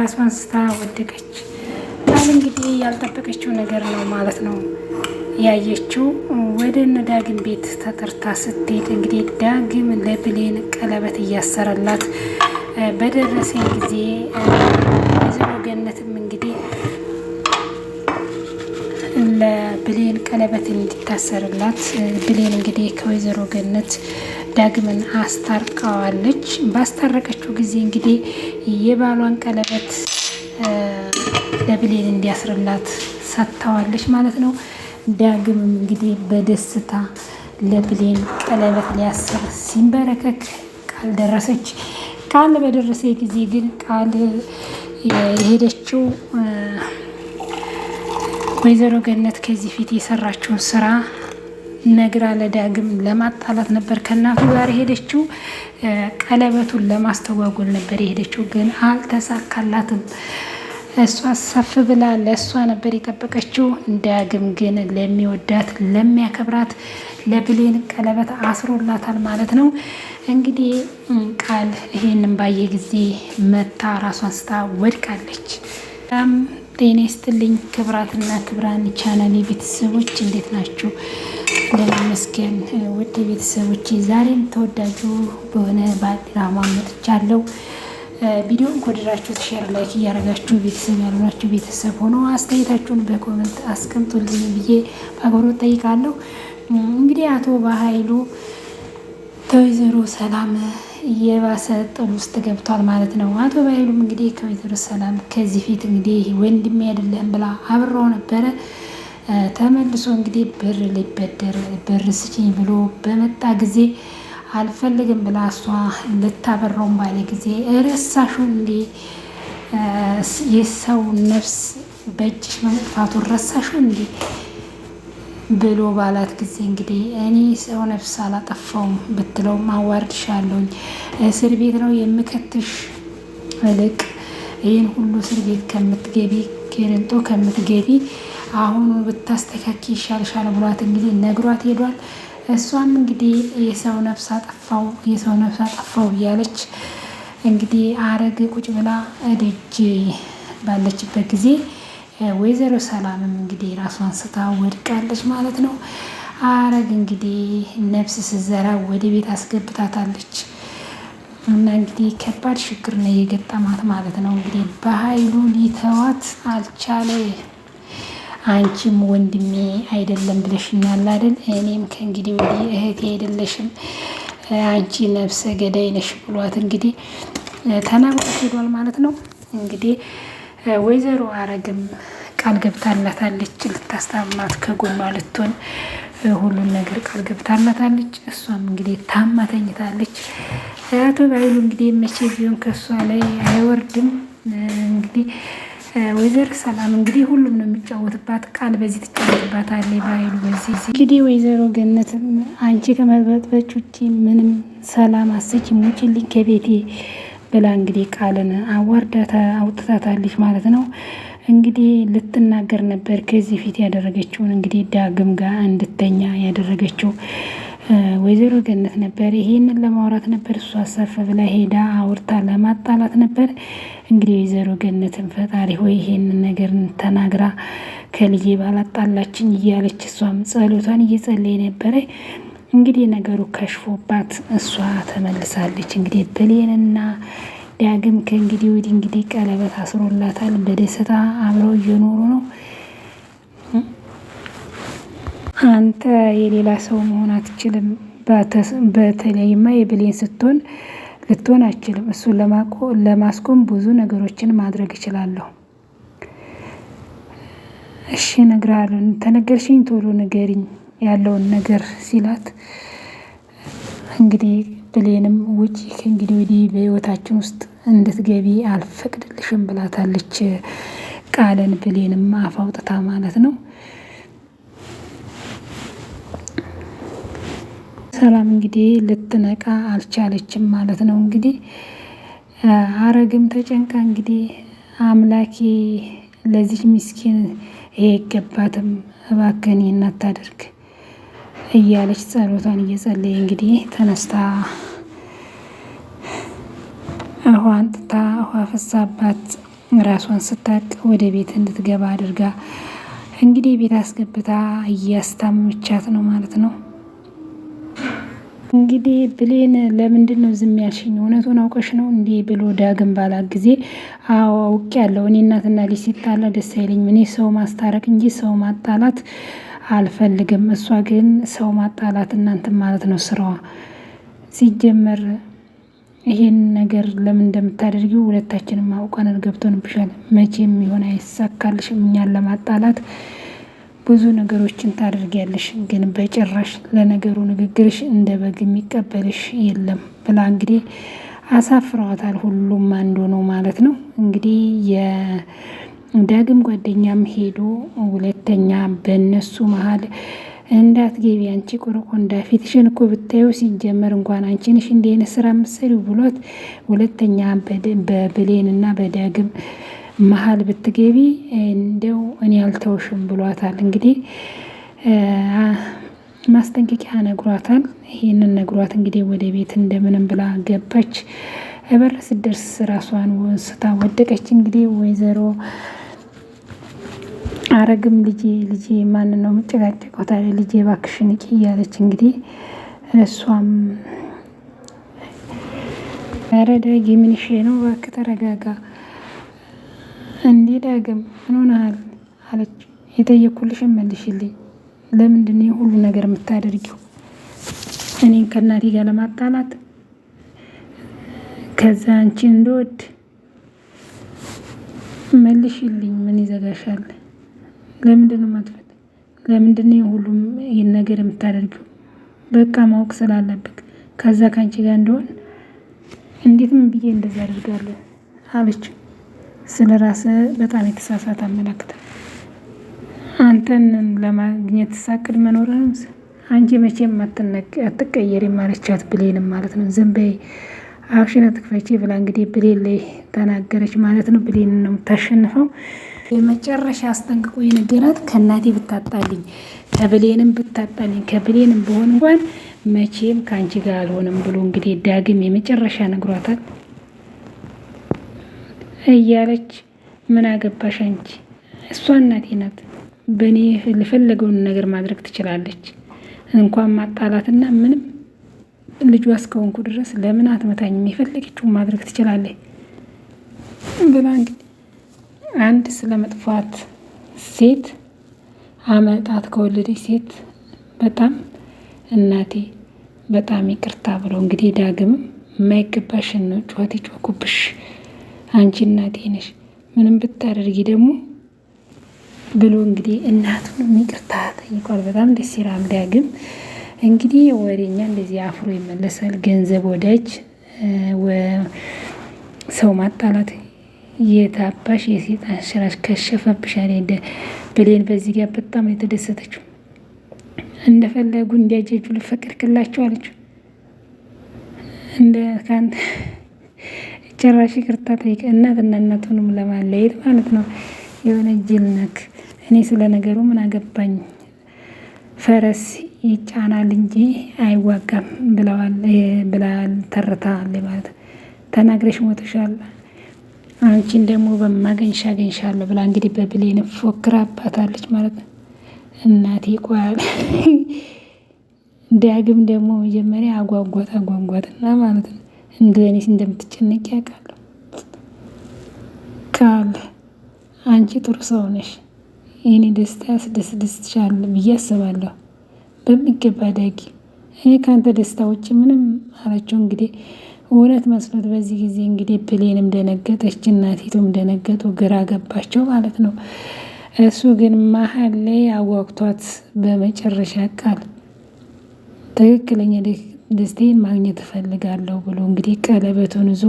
ራሷን ስታ ወደቀች። ቃል እንግዲህ ያልጠበቀችው ነገር ነው ማለት ነው ያየችው። ወደ እነ ዳግም ቤት ተጠርታ ስትሄድ እንግዲህ ዳግም ለብሌን ቀለበት እያሰረላት በደረሰ ጊዜ ወይዘሮ ገነትም እንግዲህ ለብሌን ቀለበት እንዲታሰርላት ብሌን እንግዲህ ከወይዘሮ ገነት ዳግምን አስታርቀዋለች። ባስታረቀችው ጊዜ እንግዲህ የባሏን ቀለበት ለብሌን እንዲያስርላት ሰጥተዋለች ማለት ነው። ዳግምም እንግዲህ በደስታ ለብሌን ቀለበት ሊያስር ሲንበረከክ ቃል ደረሰች። ቃል በደረሰ ጊዜ ግን ቃል የሄደችው ወይዘሮ ገነት ከዚህ ፊት የሰራችውን ስራ ነግራ ለዳግም ለማጣላት ነበር ከእናቱ ጋር የሄደችው። ቀለበቱን ለማስተጓጎል ነበር የሄደችው፣ ግን አልተሳካላትም። እሷ ሰፍ ብላ ለእሷ ነበር የጠበቀችው። ዳግም ግን ለሚወዳት ለሚያከብራት ለብሌን ቀለበት አስሮላታል ማለት ነው። እንግዲህ ቃል ይሄንን ባየ ጊዜ መታ ራሷን ስታ ወድቃለች። ጤና ይስጥልኝ ክብራትና ክብራን ቻናሌ ቤተሰቦች እንዴት ናችሁ? ለመስገን ውድ ቤተሰቦች ዛሬም ተወዳጁ በሆነ በድራማ መጥቻለሁ። ቪዲዮን ከወደዳችሁት ሼር ላይክ እያደረጋችሁ ቤተሰብ ያልሆናችሁ ቤተሰብ ሆኖ አስተያየታችሁን በኮሜንት አስቀምጡልኝ ብዬ በአክብሮት ጠይቃለሁ። እንግዲህ አቶ በኃይሉ ከወይዘሮ ሰላም የባሰ ጥል ውስጥ ገብቷል ማለት ነው። አቶ በኃይሉም እንግዲህ ከወይዘሮ ሰላም ከዚህ ፊት እንግዲህ ወንድሜ አይደለም ብላ አብረው ነበረ። ተመልሶ እንግዲህ ብር ሊበደር ብር ስጪኝ ብሎ በመጣ ጊዜ አልፈልግም ብላ እሷ ልታበረውም ባለ ጊዜ ረሳሹ እንዴ የሰው ነፍስ በእጅሽ መጥፋቱን ረሳሹ እንዴ ብሎ ባላት ጊዜ እንግዲህ እኔ ሰው ነፍስ አላጠፋውም ብትለውም አዋርድሻለሁኝ፣ እስር ቤት ነው የምከትሽ፣ እልቅ ይህን ሁሉ እስር ቤት ከምትገቢ ቄርንጦ ከምትገቢ አሁኑ ብታስተካኪ ይሻልሻል ብሏት እንግዲህ ነግሯት ሄዷል። እሷም እንግዲህ የሰው ነፍስ አጠፋው እያለች እንግዲህ አረግ ቁጭ ብላ ደጅ ባለችበት ጊዜ ወይዘሮ ሰላምም እንግዲህ ራሷን ስታ ወድቃለች ማለት ነው። አረግ እንግዲህ ነፍስ ስዘራ ወደ ቤት አስገብታታለች እና እንግዲህ ከባድ ችግር ነው የገጠማት ማለት ነው። እንግዲህ በኃይሉ ሊተዋት አልቻለ። አንቺም ወንድሜ አይደለም ብለሽኛል አይደል? እኔም ከእንግዲህ ወዲህ እህቴ አይደለሽም፣ አንቺ ነፍሰ ገዳይ ነሽ ብሏት እንግዲህ ተናግሯት ሄዷል ማለት ነው። እንግዲህ ወይዘሮ አረግም ቃል ገብታላታለች ልታስታማት ከጎኗ ልትሆን ሁሉን ነገር ቃል ገብታላታለች። እሷም እንግዲህ ታማ ተኝታለች። አቶ በኃይሉ እንግዲህ መቼ ቢሆን ከእሷ ላይ አይወርድም። እንግዲህ ወይዘሮ ሰላም እንግዲህ ሁሉም ነው የሚጫወትባት። ቃል በዚህ ትጫወትባታለች፣ በኃይሉ በዚህ። እንግዲህ ወይዘሮ ገነትም አንቺ ከመበጥበጭ ውጭ ምንም ሰላም አሰችም፣ ውጭልኝ ከቤቴ ብላ እንግዲህ ቃልን አዋርዳታ አውጥታታለች ማለት ነው። እንግዲህ ልትናገር ነበር ከዚህ ፊት ያደረገችውን እንግዲህ ዳግም ጋር እንድተኛ ያደረገችው ወይዘሮ ገነት ነበር። ይሄንን ለማውራት ነበር እሷ ሰፍ ብላ ሄዳ አውርታ ለማጣላት ነበር። እንግዲህ ወይዘሮ ገነትን ፈጣሪ ሆይ ይሄንን ነገር ተናግራ ከልጄ ባላጣላችኝ እያለች እሷም ጸሎቷን እየጸለየ ነበረ። እንግዲህ ነገሩ ከሽፎባት እሷ ተመልሳለች። እንግዲህ ብሌንና ዳግም ከእንግዲህ ወዲህ እንግዲህ ቀለበት አስሮላታል። በደስታ አብረው እየኖሩ ነው። አንተ የሌላ ሰው መሆን አትችልም፣ በተለይማ የብሌን ልትሆን አትችልም። እሱን ለማስቆም ብዙ ነገሮችን ማድረግ እችላለሁ። እሺ እነግርሃለሁ፣ ተነገርሽኝ ቶሎ ንገሪኝ ያለውን ነገር ሲላት እንግዲህ ብሌንም ውጪ ከእንግዲህ ወዲህ በህይወታችን ውስጥ እንድትገቢ አልፈቅድልሽም ብላታለች ቃልን። ብሌንም አፍ አውጥታ ማለት ነው። ሰላም እንግዲህ ልትነቃ አልቻለችም ማለት ነው። እንግዲህ አረግም ተጨንቃ እንግዲህ አምላኬ ለዚህ ምስኪን ይሄ ይገባትም እባክህን እናታደርግ እያለች ጸሎቷን እየጸለየ እንግዲህ ተነስታ ውሃ አንጥታ ውሃ ፈሳባት ራሷን ስታቅ ወደ ቤት እንድትገባ አድርጋ እንግዲህ ቤት አስገብታ እያስታመቻት ነው ማለት ነው። እንግዲህ ብሌን ለምንድን ነው ዝም ያልሽኝ? እውነቱን አውቀሽ ነው እንዴ ብሎ ዳግም ባላት ጊዜ አዎ አውቄያለሁ። እኔ እናትና ልጅ ሲጣላ ደስ አይለኝም። እኔ ሰው ማስታረቅ እንጂ ሰው ማጣላት አልፈልግም። እሷ ግን ሰው ማጣላት እናንተን ማለት ነው ስራዋ። ሲጀመር ይሄን ነገር ለምን እንደምታደርጊው ሁለታችንም አውቀን ገብቶንብሻል። መቼም ይሆን አይሳካልሽም። እኛን ለማጣላት ብዙ ነገሮችን ታደርጊያለሽ፣ ግን በጭራሽ ለነገሩ ንግግርሽ እንደ በግ የሚቀበልሽ የለም ብላ እንግዲህ አሳፍረዋታል። ሁሉም አንዱ ነው ማለት ነው። እንግዲህ የዳግም ጓደኛም ሄዶ ሁለተኛ በእነሱ መሀል እንዳትገቢ አንቺ ቆረቆንዳ፣ ፊትሽን እኮ ብታዩ ሲጀመር እንኳን አንቺ ነሽ እንዲህ አይነት ስራ መሰሪው ብሎት ሁለተኛ በብሌን እና በዳግም መሀል ብትገቢ እንደው እኔ አልተውሽም ብሏታል። እንግዲህ ማስጠንቀቂያ ነግሯታል። ይህንን ነግሯት እንግዲህ ወደ ቤት እንደምንም ብላ ገባች። በር ስደርስ ራሷን ስታ ወደቀች። እንግዲህ ወይዘሮ አረግም ልጄ ማንን ነው የምጨቃጨቀው ታዲያ ልጄ እባክሽን ንቂ እያለች እንግዲህ እሷም ኧረ ዳጊ ምንሽ ነው እባክህ ተረጋጋ እንዴ ዳግም ምን ሆነሃል አለች። የጠየኩልሽን መልሽልኝ። ለምንድን ነው ሁሉ ነገር የምታደርጊው? እኔን ከእናቴ ጋር ለማጣላት ከዛ አንቺን እንደወድ መልሽልኝ። ምን ይዘጋሻል? ለምንድን ነው ማጥፋት? ለምንድን ነው ሁሉም ይህን ነገር የምታደርጊው? በቃ ማወቅ ስላለብክ ከዛ ካንቺ ጋር እንደሆን እንዴት ምን ብዬ እንደዛ አደርጋለሁ አለች። ስለ ራስህ በጣም የተሳሳተ አመለካከት። አንተን ለማግኘት ሳቅድ መኖርንም አንቺ መቼም አትቀየሪም አለቻት። ብሌንም ማለት ነው ዝም በይ አፍሽን አትክፈቺ ብላ እንግዲህ ብሌን ላይ ተናገረች ማለት ነው። ብሌንን ነው የምታሸንፈው። የመጨረሻ አስጠንቅቆ የነገራት ከእናቴ ብታጣልኝ ከብሌንም ብታጣልኝ ከብሌንም በሆን እንኳን መቼም ከአንቺ ጋር አልሆንም ብሎ እንግዲህ ዳግም የመጨረሻ ነግሯታል። እያለች ምን አገባሽ አንቺ? እሷ እናቴ ናት። በእኔ የፈለገውን ነገር ማድረግ ትችላለች። እንኳን ማጣላትና ምንም ልጇ እስከሆንኩ ድረስ ለምን አትመታኝም? የፈለገችውን ማድረግ ትችላለች ብላ እንግዲህ አንድ ስለ መጥፋት ሴት አመጣት ከወለደች ሴት በጣም እናቴ በጣም ይቅርታ ብሎ እንግዲህ ዳግምም የማይገባሽን ነው ጩኸት ይጮኩብሽ አንቺ እናቴ ነሽ ምንም ብታደርጊ ደግሞ ብሎ እንግዲህ እናቱን ይቅርታ ጠይቋል። በጣም ደስ ይላል። ዳግም እንግዲህ ወሬኛ እንደዚህ አፍሮ ይመለሳል። ገንዘብ ወዳጅ ሰው ማጣላት የታባሽ የሴጣን ስራሽ ከሸፈብሽ አለ ብሌን። በዚህ ጋር በጣም የተደሰተችው እንደፈለጉ እንዲያጀጁ ልፈቅድክላቸው አለችው። እንደ ካንተ ጭራሽ ይቅርታ ጠይቀ እናትና እናቱንም ለማለየት ማለት ነው። የሆነ ጅል ነክ። እኔ ስለ ነገሩ ምን አገባኝ፣ ፈረስ ይጫናል እንጂ አይዋጋም ብላል ተርታለ ማለት ተናግረሽ ሞተሻል፣ አንቺን ደግሞ በማገኝሽ አገኝሻለሁ ብላ እንግዲህ በብሌን ፎክራባታለች ማለት ነው። እናቴ ቆያል። ዳግም ደግሞ መጀመሪያ አጓጓትና ማለት ነው እንደኔስ እንደምትጨነቂ ያውቃለሁ። ቃል አንቺ ጥሩ ሰው ነሽ፣ የኔ ደስታ ያስደስትሻል ብዬ አስባለሁ። በሚገባ ዳጊ፣ እኔ ከአንተ ደስታ ውጭ ምንም አለችው። እንግዲህ እውነት መስሎት በዚህ ጊዜ እንግዲህ ብሌንም ደነገጠች፣ እናቲቱም ደነገጡ፣ ግራ ገባቸው ማለት ነው። እሱ ግን መሀል ላይ አዋግቷት በመጨረሻ ቃል ትክክለኛ ደስታዬን ማግኘት እፈልጋለሁ ብሎ እንግዲህ ቀለበቱን ይዞ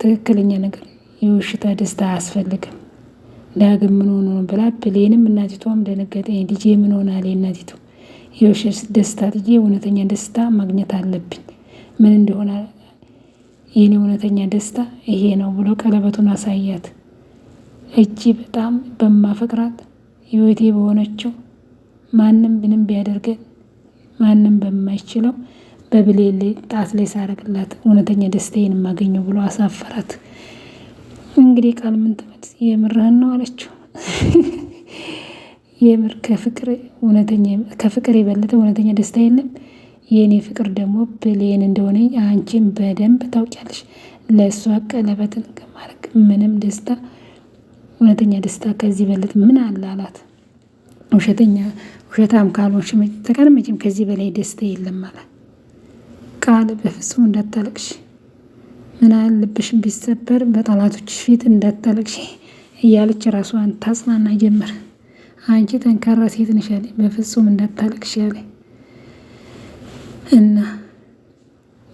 ትክክለኛ ነገር የውሽታ ደስታ አያስፈልግም። ዳግም ምን ሆኖ ነው ብላ ብሌንም እናቲቷም ደነገጠ። ልጄ ምን ሆናል? እናቲቱ የውሸት ደስታ ጥዬ እውነተኛ ደስታ ማግኘት አለብኝ። ምን እንደሆነ የኔ እውነተኛ ደስታ ይሄ ነው ብሎ ቀለበቱን አሳያት። እጅ በጣም በማፈቅራት ህይወቴ በሆነችው ማንም ምንም ቢያደርገን ማንም በማይችለው በብሌን ጣት ላይ ሳረግላት እውነተኛ ደስታዬን የማገኘው ብሎ አሳፈራት። እንግዲህ ቃል ምን ትመልስ? የምርህን ነው አለችው። የምር ከፍቅር የበለጠ እውነተኛ ደስታ የለም። የእኔ ፍቅር ደግሞ ብሌን እንደሆነ አንቺን በደንብ ታውቂያለሽ። ለእሷ ቀለበትን ማድረግ ምንም ደስታ እውነተኛ ደስታ ከዚህ በለጥ ምን አለ አላት። ውሸታም ካልሆንሽ ተቀር መቼም ከዚህ በላይ ደስታ የለም አላት። ቃል በፍጹም እንዳታለቅሽ፣ ምን ያህል ልብሽን ቢሰበር በጠላቶችሽ ፊት እንዳታለቅሽ እያለች ራሷን ታጽናና ጀመር። አንቺ ጠንካራ ሴት ነሽ አለኝ። በፍጹም እንዳታለቅሽ አለኝ እና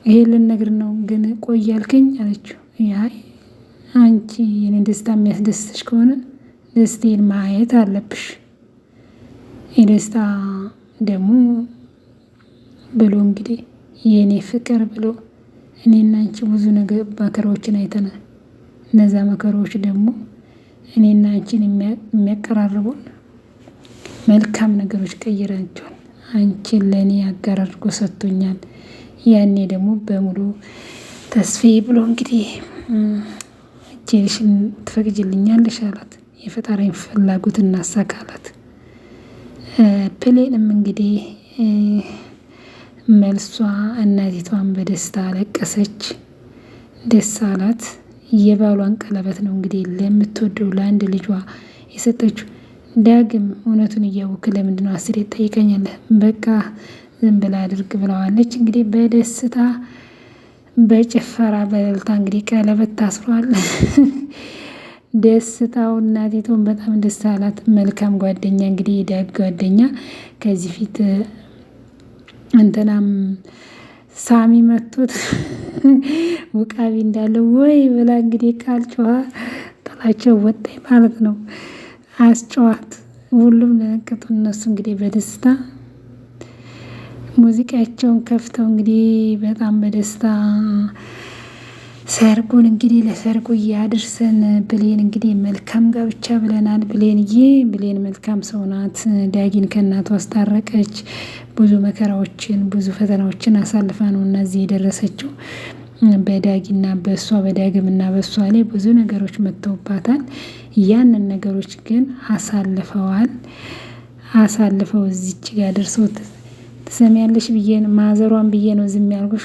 ይሄን ልነግር ነው ግን ቆይ ያልከኝ አለችው። አይ አንቺ የኔን ደስታ የሚያስደስትሽ ከሆነ ደስቴን ማየት አለብሽ። የደስታ ደግሞ ብሎ እንግዲህ የኔ ፍቅር ብሎ እኔና አንቺ ብዙ ነገር መከራዎችን አይተናል። እነዛ መከራዎች ደግሞ እኔና አንቺን የሚያቀራርቡን መልካም ነገሮች ቀይራቸዋል። አንቺን ለእኔ አጋር አድርጎ ሰጥቶኛል። ያኔ ደግሞ በሙሉ ተስፋዬ ብሎ እንግዲህ እጅሽን ትፈቅጅልኛለሽ አላት። የፈጣሪን ፍላጎት እናሳካላት። ብሌንም እንግዲህ መልሷ እናቲቷን በደስታ አለቀሰች። ደስ አላት። የባሏን ቀለበት ነው እንግዲህ ለምትወደው ለአንድ ልጇ የሰጠችው። ዳግም እውነቱን እያወክ ለምንድነው 10 ትጠይቀኛለህ? በቃ ዝም ብላ አድርግ ብለዋለች። እንግዲህ በደስታ በጭፈራ በእልልታ እንግዲህ ቀለበት ታስሯል። ደስታው እናቲቱን በጣም ደስ አላት። መልካም ጓደኛ እንግዲህ የዳግ ጓደኛ ከዚህ ፊት እንትናም ሳሚ መቶት ውቃቢ እንዳለው ወይ ብላ እንግዲህ ቃል ጮኸ ጥላቸው ወጣኝ ማለት ነው። አስጨዋት ሁሉም ለነቀጡ። እነሱ እንግዲህ በደስታ ሙዚቃቸውን ከፍተው እንግዲህ በጣም በደስታ ሰርጉን እንግዲህ ለሰርጉ ያድርሰን። ብሌን እንግዲህ መልካም ጋብቻ ብለናል። ብሌን መልካም ሰው ናት። ዳጊን ከእናቷ አስታረቀች። ብዙ መከራዎችን ብዙ ፈተናዎችን አሳልፋ ነው እነዚህ የደረሰችው። በዳጊና በእሷ በዳግምና በእሷ ላይ ብዙ ነገሮች መጥተውባታል። ያንን ነገሮች ግን አሳልፈው እዚች ጋር ደርሰው ትሰሚያለሽ ብዬ ማዘሯን ብዬ ነው ዝም ያልኩሽ።